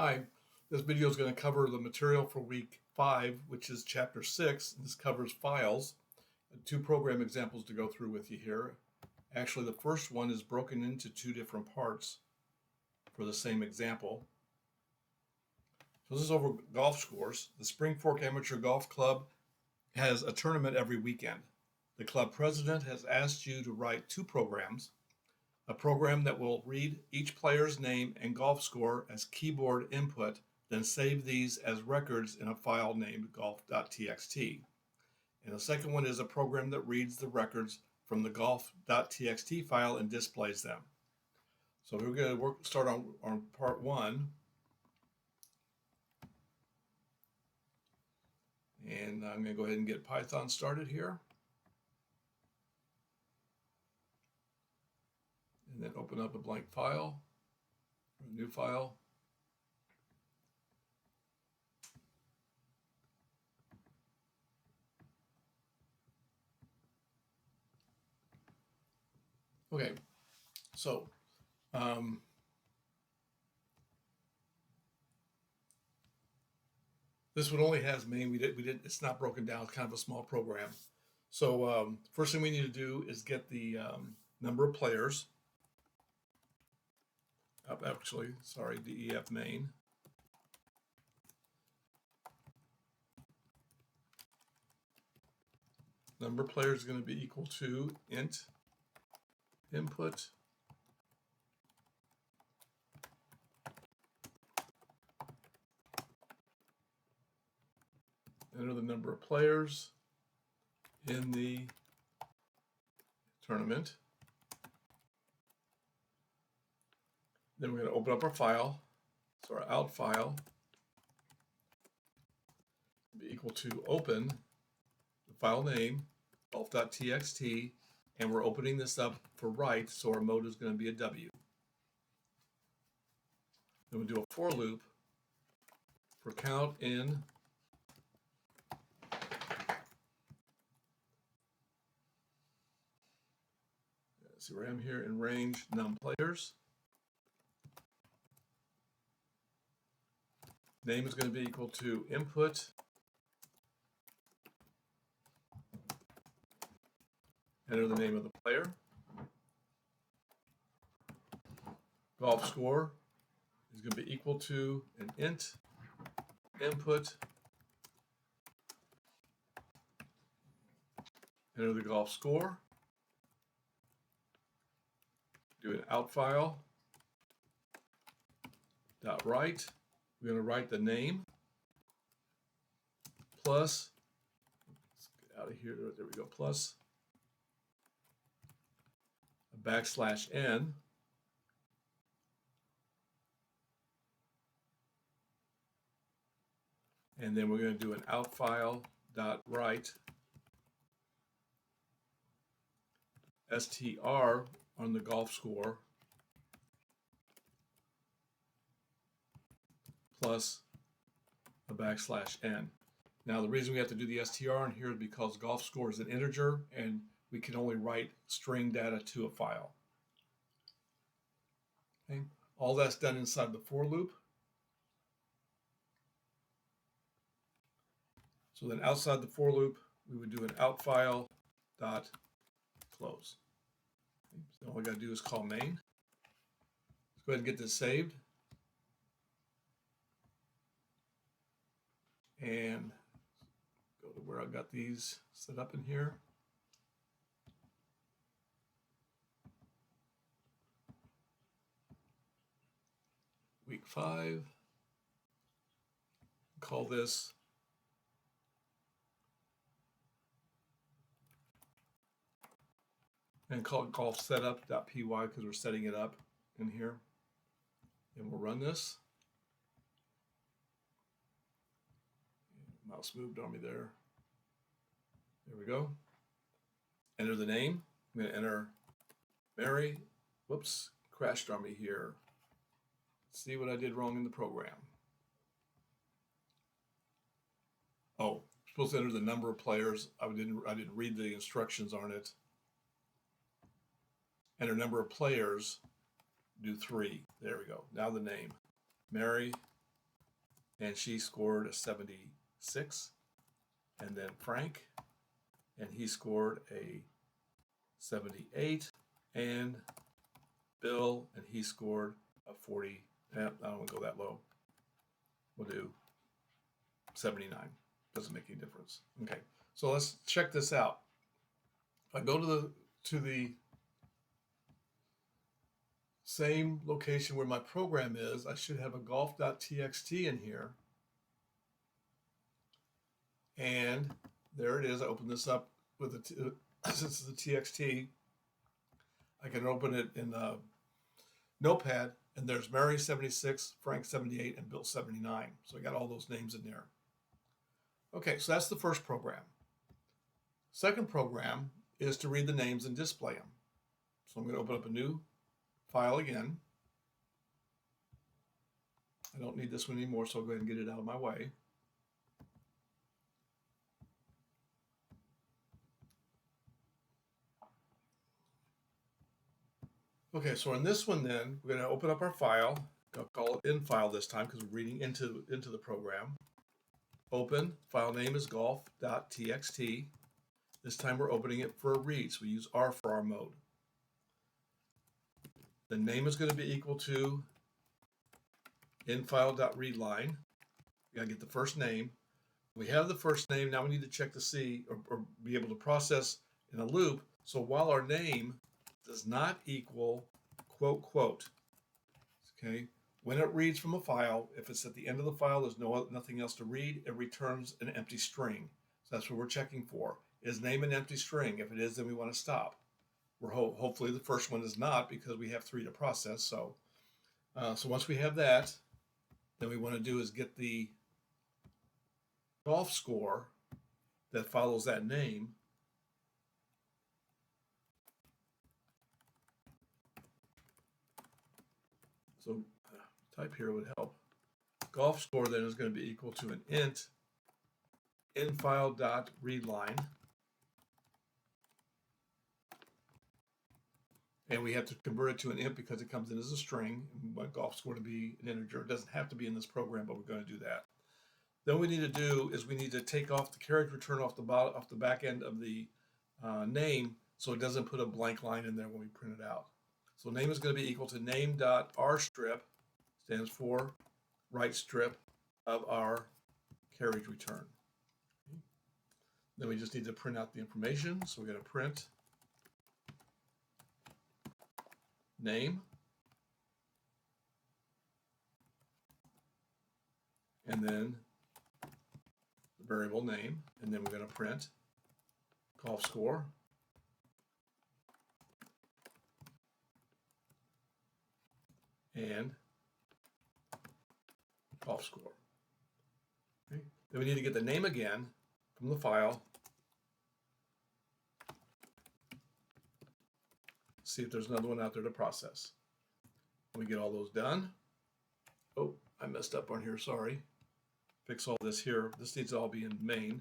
Hi, this video is going to cover the material for week 5, which is chapter 6. This covers files. Two program examples to go through with you here. Actually, the first one is broken into two different parts for the same example. So this is over golf scores. The Spring Fork Amateur Golf Club has a tournament every weekend. The club president has asked you to write two programs. A program that will read each player's name and golf score as keyboard input, then save these as records in a file named golf.txt. And the second one is a program that reads the records from the golf.txt file and displays them. So we're going to start on part 1. And I'm going to go ahead and get Python started here. And then open up a blank file, or a new file. Okay, so this one only has main. We didn't. It's not broken down. It's kind of a small program. So first thing we need to do is get the number of players. DEF main. Number of players is going to be equal to int input enter the number of players in the tournament. Then we're going to open up our file. So our out file will be equal to open the file name, golf.txt, and we're opening this up for write, so our mode is going to be a W. Then we'll do a for loop for count in see where I am here in range num players. Name is going to be equal to input enter the name of the player. Golf score is going to be equal to an int input enter the golf score. Do an out file dot write. We're going to write the name plus, let's get out of here, there we go, plus a \n. And then we're going to do an out file dot write str on the golf score plus a \n. Now the reason we have to do the str in here is because golf score is an integer and we can only write string data to a file. Okay. All that's done inside the for loop. So then outside the for loop, we would do an out file dot close. Okay. So all we got to do is call main. Let's go ahead and get this saved. And go to where I got these set up in here. Week 5. Call this and call it golf setup.py because we're setting it up in here. And we'll run this. Mouse moved on me there. There we go. Enter the name. I'm going to enter Mary. Whoops, crashed on me here. Let's see what I did wrong in the program. Oh, I'm supposed to enter the number of players. I didn't read the instructions on it. Enter number of players. Do 3. There we go. Now the name. Mary and she scored a 76. And then Frank, and he scored a 78. And Bill, and he scored a 40. I don't want to go that low. We'll do 79. Doesn't make any difference. Okay, so let's check this out. If I go to the same location where my program is, I should have a golf.txt in here. And there it is. I open this up with since it's the TXT, I can open it in Notepad, and there's Mary 76, Frank 78, and Bill 79. So I got all those names in there. Okay, so that's the first program. Second program is to read the names and display them. So I'm going to open up a new file again. I don't need this one anymore, so I'll go ahead and get it out of my way. Okay, so in this one then, we're going to open up our file. I'll call it in file this time because we're reading into the program. Open, file name is golf.txt. This time we're opening it for a read, so we use R for our mode. The name is going to be equal to infile.readline. We got to get the first name. We have the first name. Now we need to check to see or be able to process in a loop. So while our name does not equal quote quote, okay, when it reads from a file, if it's at the end of the file, there's nothing else to read, it returns an empty string. So that's what we're checking for. Is name an empty string? If it is, then we want to stop. We're hopefully the first one is not, because we have 3 to process. So once we have that, then we want to do is get the golf score that follows that name. So type here would help. Golf score then is going to be equal to an int infile.readline. And we have to convert it to an int because it comes in as a string. And we want golf score to be an integer. It doesn't have to be in this program, but we're going to do that. Then what we need to do is we need to take off the carriage return off the back end of the name, so it doesn't put a blank line in there when we print it out. So name is going to be equal to name.rstrip, stands for right strip of our carriage return. Then we just need to print out the information. So we're going to print name, and then the variable name, and then we're going to print golf score, and golf score. Okay. Then we need to get the name again from the file. See if there's another one out there to process. When we get all those done. Oh, I messed up on here, sorry. Fix all this here. This needs to all be in main.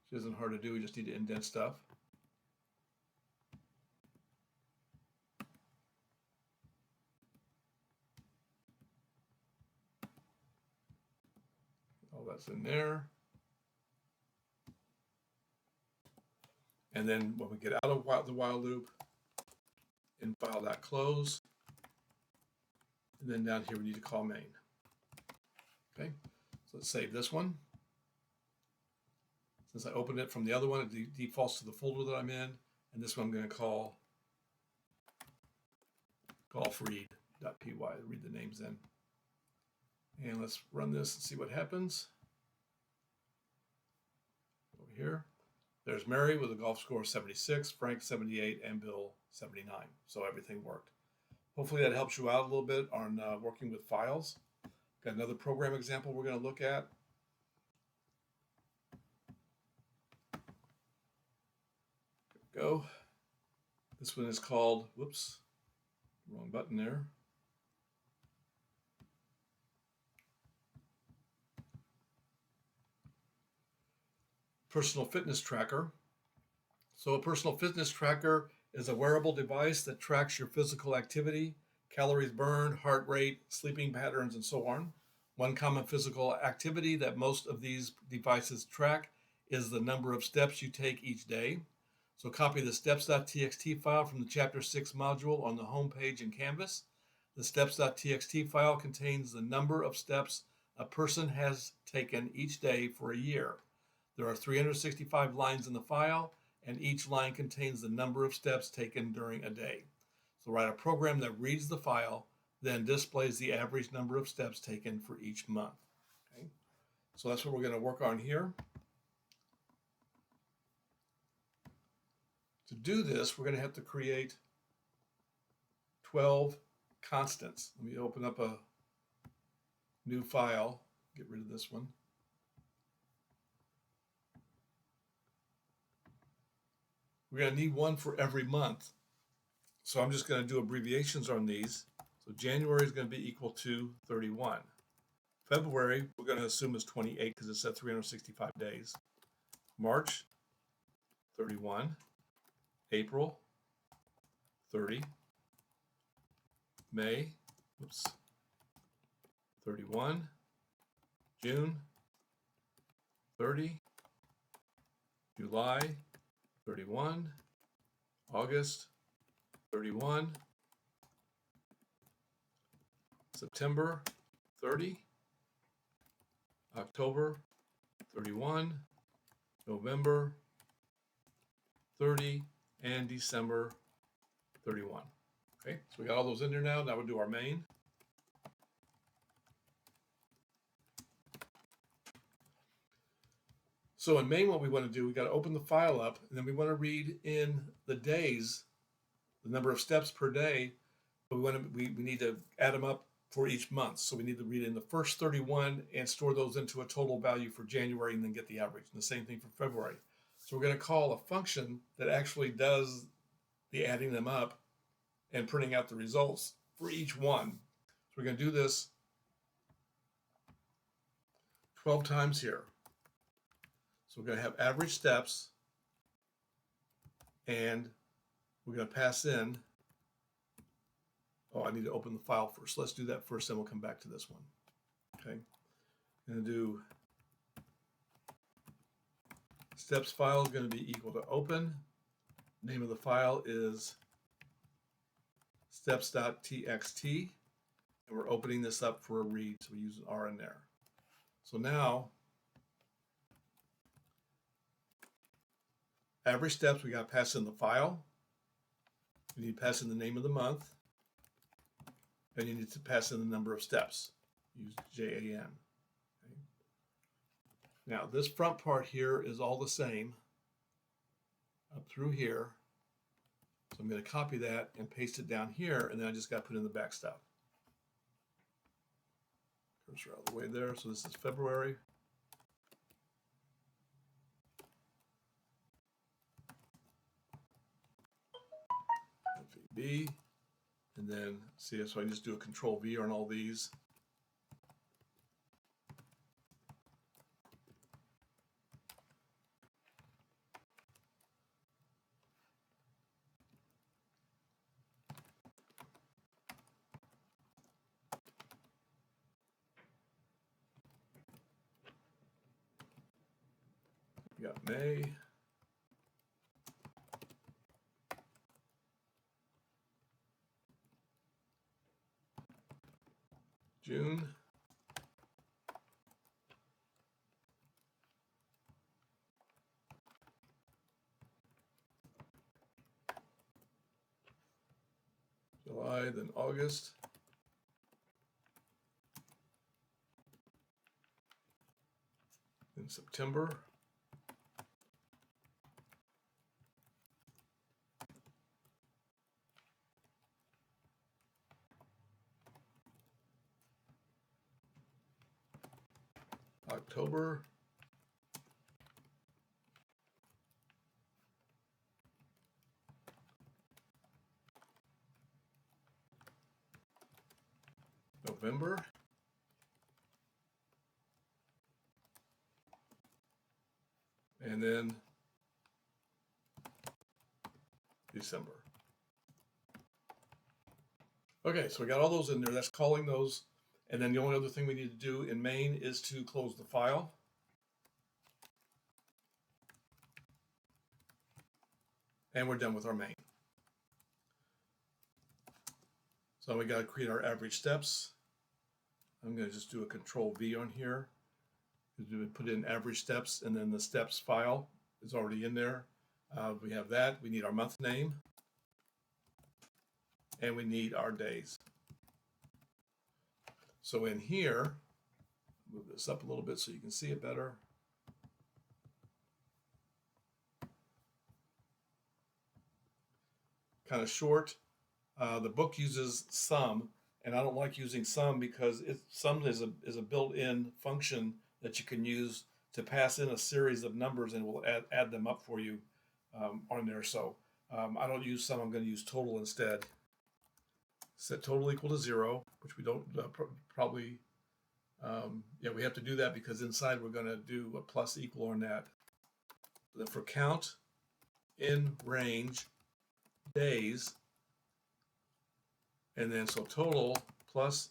Which isn't hard to do, we just need to indent stuff. All that's in there. And then when we get out of the while loop, in file.close, and then down here we need to call main. Okay, so let's save this one. Since I opened it from the other one, it defaults to the folder that I'm in, and this one I'm going to call golfread.py, read the names in. And let's run this and see what happens. Over here. There's Mary with a golf score of 76, Frank 78, and Bill 79. So everything worked. Hopefully that helps you out a little bit on working with files. Got another program example we're going to look at. There we go. This one is called, whoops, wrong button there. Personal fitness tracker. So a personal fitness tracker is a wearable device that tracks your physical activity calories burned, heart rate, sleeping patterns, and so on. One common physical activity that most of these devices track is the number of steps you take each day. So copy the steps.txt file from the Chapter 6 module on the home page in Canvas. The steps.txt file contains the number of steps a person has taken each day for a year. There are 365 lines in the file, and each line contains the number of steps taken during a day. So write a program that reads the file, then displays the average number of steps taken for each month. Okay? So that's what we're going to work on here. To do this, we're going to have to create 12 constants. Let me open up a new file, get rid of this one. We're going to need one for every month. So I'm just going to do abbreviations on these. So January is going to be equal to 31. February, we're going to assume is 28 because it said 365 days. March, 31. April, 30. May, 31. June, 30. July, 31. August, 31. September, 30. October, 31. November, 30. And December, 31. Okay, so we got all those in there now. Now we'll do our main. So in main, what we want to do, we got to open the file up, and then we want to read in the days, the number of steps per day, but we need to add them up for each month. So we need to read in the first 31 and store those into a total value for January and then get the average. And the same thing for February. So we're going to call a function that actually does the adding them up and printing out the results for each one. So we're going to do this 12 times here. So we're going to have average steps, and we're going to pass in, I need to open the file first. Let's do that first, then we'll come back to this one. Okay, I'm going to do steps file is going to be equal to open. Name of the file is steps.txt, and we're opening this up for a read, so we use an R in there. So now, average steps, we got to pass in the file. We need to pass in the name of the month, and you need to pass in the number of steps. Use JAN. Okay. Now, this front part here is all the same up through here. So I'm going to copy that and paste it down here, and then I just got to put in the back stuff. Cursor all the way there. So this is February. FEB. And then see, so I just do a Control V on all these. We got May. June. July, then August. Then September. October. November. And then December. Okay, so we got all those in there. That's calling those. And then the only other thing we need to do in main is to close the file. And we're done with our main. So we got to create our average steps. I'm going to just do a Control V on here. Put in average steps, and then the steps file is already in there. We have that. We need our month name, and we need our days. So in here, move this up a little bit so you can see it better. Kind of short. The book uses sum, and I don't like using sum because sum is a built-in function that you can use to pass in a series of numbers, and it will add them up for you on there. So I don't use sum. I'm going to use total instead. Set total equal to 0, which we don't probably. Yeah, we have to do that because inside we're going to do a plus equal on that. Then for count in range days, and then so total plus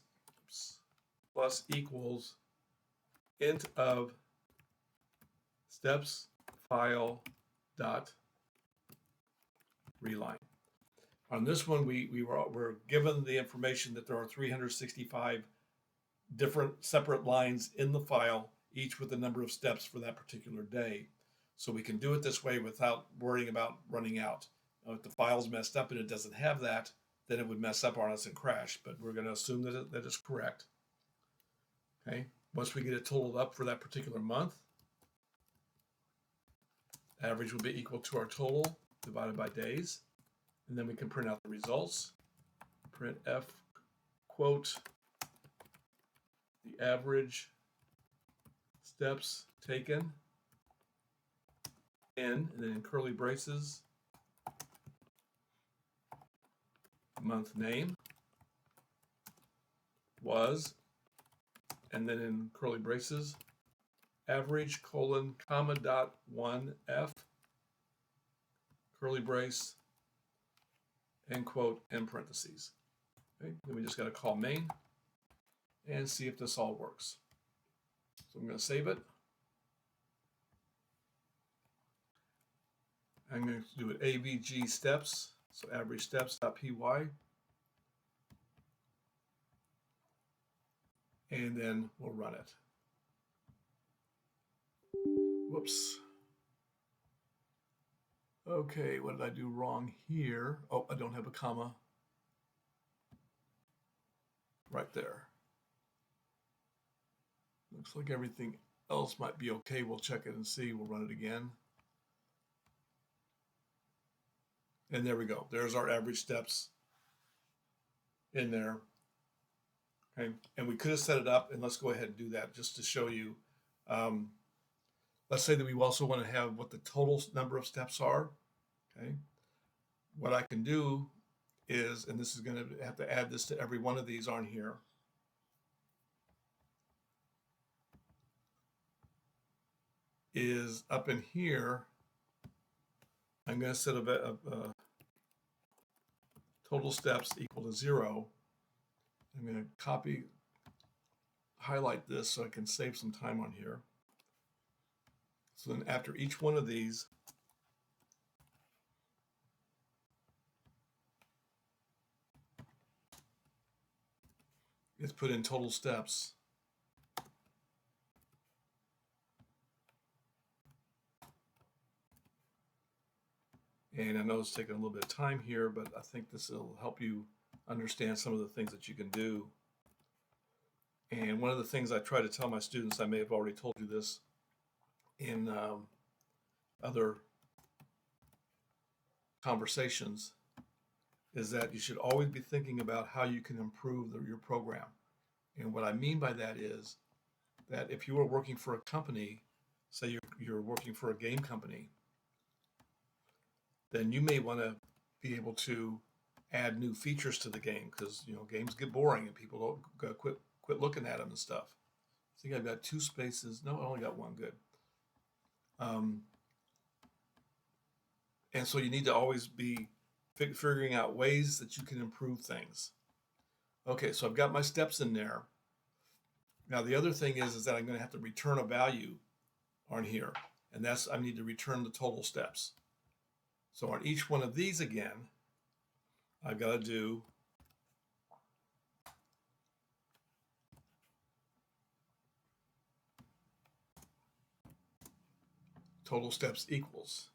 equals int of steps file dot reline. On this one, we're given the information that there are 365 different separate lines in the file, each with the number of steps for that particular day. So we can do it this way without worrying about running out. If the file's messed up and it doesn't have that, then it would mess up on us and crash, but we're going to assume that it's correct. Okay, once we get it totaled up for that particular month, average will be equal to our total divided by days, and then we can print out the results. Print F quote the average steps taken in, and then in curly braces, month name was, and then in curly braces, average colon comma dot 1F, curly brace, end quote, end parentheses. Okay, then we just got to call main and see if this all works. So I'm going to save it. I'm going to do it AVG steps, so average steps.py. And then we'll run it. Whoops. Okay, what did I do wrong here? Oh, I don't have a comma. Right there. Looks like everything else might be okay. We'll check it and see. We'll run it again. And there we go. There's our average steps in there. Okay, and we could have set it up, and let's go ahead and do that just to show you. Let's say that we also want to have what the total number of steps are. Okay, what I can do is, and this is going to have to add this to every one of these on here. Is up in here, I'm going to set a total steps equal to 0. I'm going to highlight this so I can save some time on here. So then after each one of these, it's put in total steps. And I know it's taking a little bit of time here, but I think this will help you understand some of the things that you can do. And one of the things I try to tell my students, I may have already told you this in other conversations, is that you should always be thinking about how you can improve your program. And what I mean by that is that if you are working for a company, say you're working for a game company, then you may want to be able to add new features to the game, because games get boring and people don't quit looking at them and stuff. I think I've got 2 spaces. No, I only got 1. Good. And so you need to always be figuring out ways that you can improve things. Okay, so I've got my steps in there. Now the other thing is that I'm going to have to return a value on here, and that's I need to return the total steps. So on each one of these again, I've got to do total steps equals.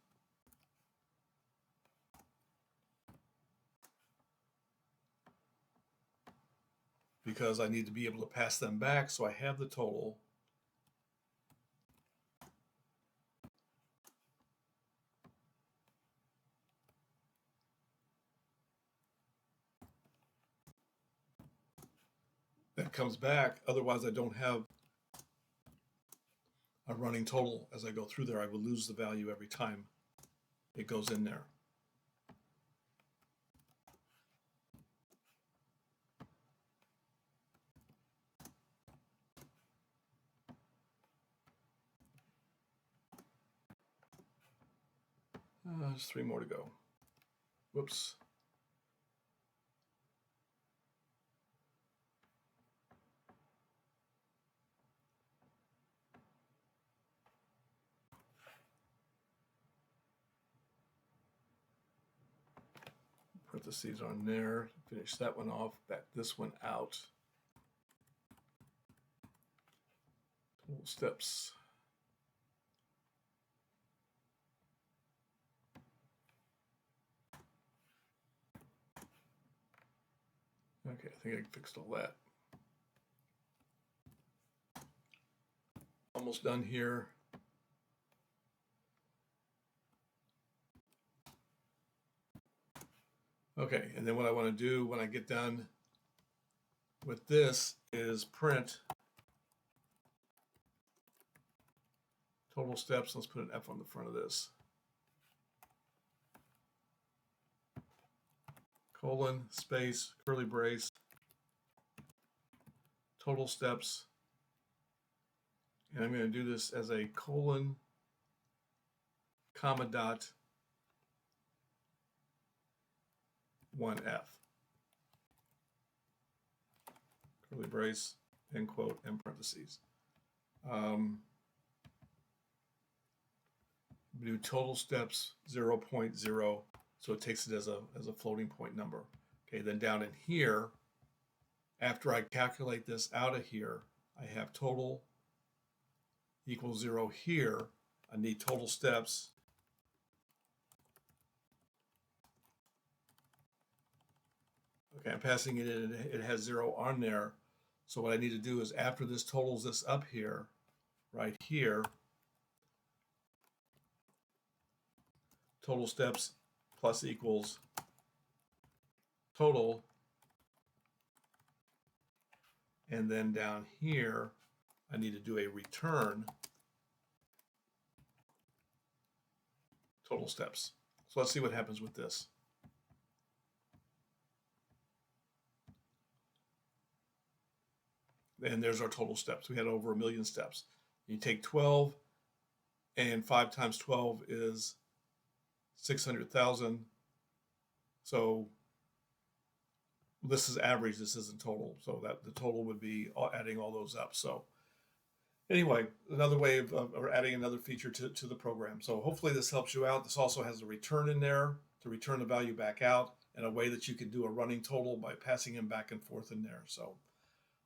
Because I need to be able to pass them back, so I have the total. That comes back, otherwise I don't have a running total as I go through there. I will lose the value every time it goes in there. There's 3 more to go. Whoops. Parentheses on there. Finish that one off. Back this one out. Total steps. Okay, I think I fixed all that. Almost done here. Okay, and then what I want to do when I get done with this is print total steps. Let's put an F on the front of this. Colon, space, curly brace, total steps. And I'm going to do this as a colon, comma, dot, 1F. Curly brace, end quote, and parentheses. Do total steps 0.0, so it takes it as a floating point number. Okay, then down in here, after I calculate this out of here, I have total equals 0 here. I need total steps. Okay, I'm passing it in, it has 0 on there. So what I need to do is after this totals this up here, right here, total steps plus equals total. And then down here, I need to do a return total steps. So let's see what happens with this. And there's our total steps. We had over 1 million steps. You take 12, and 5 times 12 is 600,000. So this is average, this isn't total. So that the total would be adding all those up. So anyway, another way of adding another feature to the program. So hopefully this helps you out. This also has a return in there to return the value back out, and a way that you can do a running total by passing them back and forth in there. So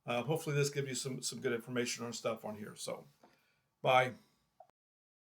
hopefully this gives you some good information on stuff on here. So bye.